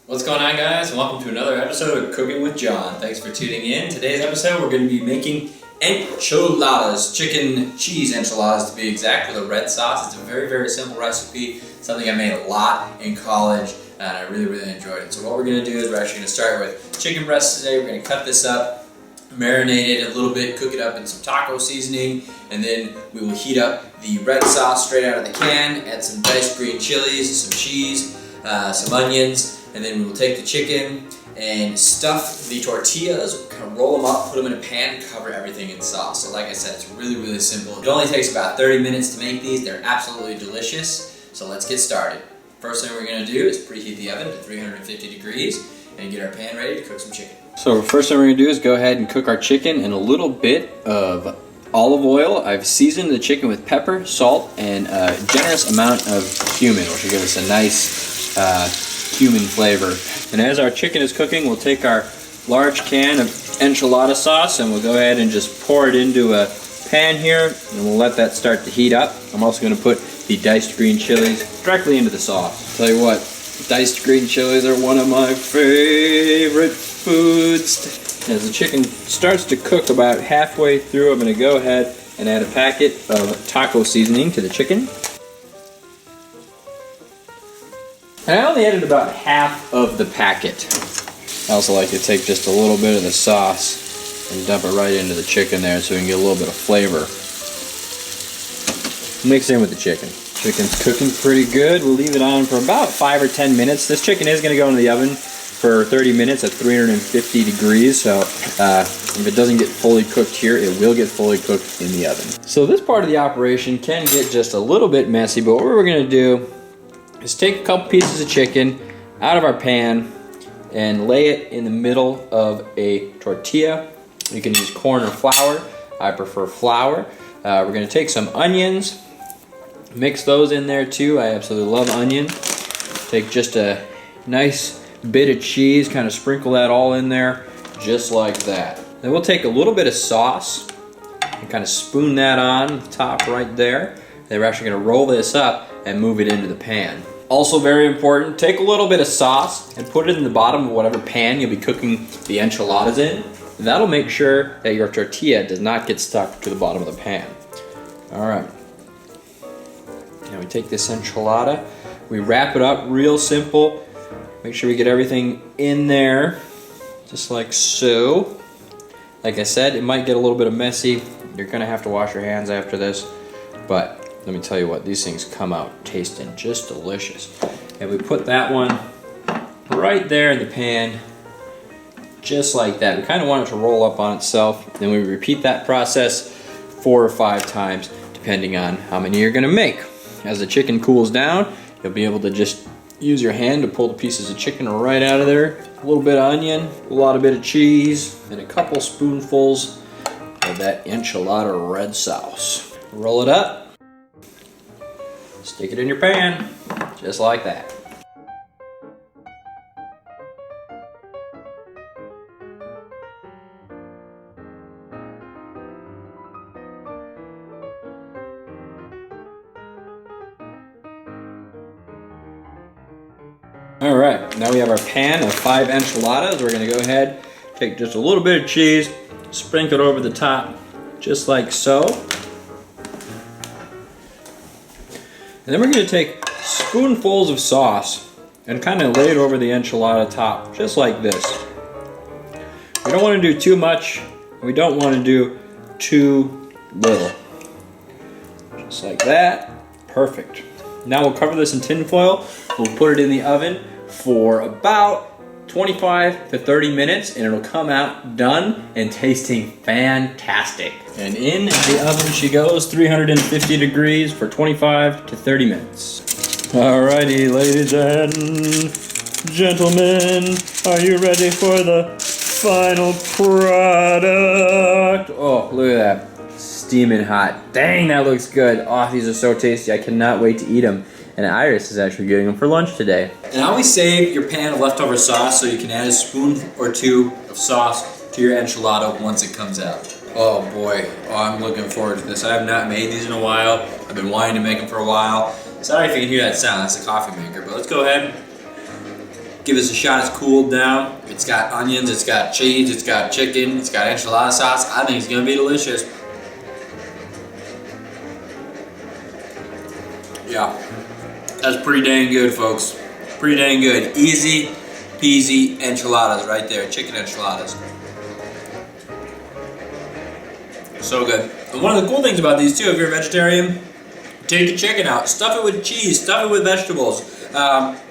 What's going on, guys? And welcome to another episode of Cooking with John. Thanks for tuning in. Today's episode we're going to be making enchiladas, chicken cheese enchiladas to be exact, with a red sauce. It's a very simple recipe, something I made a lot in college and I really enjoyed it. So what we're going to do is we're actually going to start with chicken breasts today. We're going to cut this up, marinate it a little bit, cook it up in some taco seasoning, and then we will heat up the red sauce straight out of the can, add some diced green chilies, some cheese, some onions, and then we will take the chicken and stuff the tortillas, kind of roll them up, put them in a pan, cover everything in sauce. So like I said, it's really simple. It only takes about 30 minutes to make these. They're absolutely delicious. So let's get started. First thing we're going to do is preheat the oven to 350 degrees and get our pan ready to cook some chicken. So first thing we're going to do is go ahead and cook our chicken in a little bit of olive oil. I've seasoned the chicken with pepper, salt, and a generous amount of cumin, which will give us a nice cumin flavor. And as our chicken is cooking, we'll take our large can of enchilada sauce and we'll go ahead and just pour it into a pan here, and we'll let that start to heat up. I'm also going to put the diced green chilies directly into the sauce. Tell you what, diced green chilies are one of my favorite foods. As the chicken starts to cook about halfway through, I'm going to go ahead and add a packet of taco seasoning to the chicken. And I only added about half of the packet. I also like to take just a little bit of the sauce and dump it right into the chicken there so we can get a little bit of flavor. Mix in with the chicken. Chicken's cooking pretty good. We'll leave it on for about 5 or 10 minutes. This chicken is going to go into the oven for 30 minutes at 350 degrees, so if it doesn't get fully cooked here, it will get fully cooked in the oven. So this part of the operation can get just a little bit messy, but what we're going to do is take a couple pieces of chicken out of our pan and lay it in the middle of a tortilla. You can use corn or flour. I prefer flour. We're going to take some onions, mix those in there too. I absolutely love onion. Take just a nice bit of cheese, kind of sprinkle that all in there, just like that. Then we'll take a little bit of sauce and kind of spoon that on the top right there. Then we're actually going to roll this up and move it into the pan. Also very important, take a little bit of sauce and put it in the bottom of whatever pan you'll be cooking the enchiladas in. That'll make sure that your tortilla does not get stuck to the bottom of the pan. All right. Now we take this enchilada, we wrap it up real simple. Make sure we get everything in there, just like so. Like I said, it might get a little bit messy. You're gonna have to wash your hands after this, but let me tell you what, these things come out tasting just delicious. And we put that one right there in the pan, just like that. We kind of want it to roll up on itself. Then we repeat that process 4 or 5 times, depending on how many you're gonna make. As the chicken cools down, you'll be able to just use your hand to pull the pieces of chicken right out of there. A little bit of onion, a lot of bit of cheese, and a couple spoonfuls of that enchilada red sauce. Roll it up. Stick it in your pan, just like that. All right, now we have our pan of 5 enchiladas. We're gonna go ahead, take just a little bit of cheese, sprinkle it over the top, just like so. And then we're going to take spoonfuls of sauce and kind of lay it over the enchilada top, just like this. We don't want to do too much, and we don't want to do too little. Just like that. Perfect. Now we'll cover this in tin foil. We'll put it in the oven for about 25 to 30 minutes, and it'll come out done and tasting fantastic. And in the oven she goes, 350 degrees for 25 to 30 minutes. Alrighty, ladies and gentlemen, are you ready for the final product? Oh, look at that, steaming hot. Dang, that looks good. Oh, these are so tasty. I cannot wait to eat them. And Iris is actually getting them for lunch today. And always save your pan of leftover sauce so you can add a spoon or 2 of sauce to your enchilada once it comes out. Oh boy, I'm looking forward to this. I have not made these in a while. I've been wanting to make them for a while. Sorry if you can hear that sound, that's a coffee maker, but let's go ahead Give this a shot. It's cooled down. It's got onions, it's got cheese, it's got chicken, it's got enchilada sauce. I think it's gonna be delicious. Yeah, that's pretty dang good, folks. Pretty dang good. Easy peasy enchiladas right there. Chicken enchiladas. So good. And one of the cool things about these too, if you're a vegetarian, take the chicken out, stuff it with cheese, stuff it with vegetables.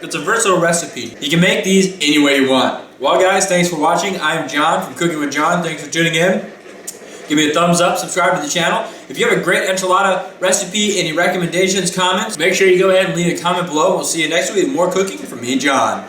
It's a versatile recipe. You can make these any way you want. Well guys, thanks for watching. I'm John from Cooking with John. Thanks for tuning in. Give me a thumbs up, subscribe to the channel. If you have a great enchilada recipe, any recommendations, comments, make sure you go ahead and leave a comment below. We'll see you next week with more cooking from me and John.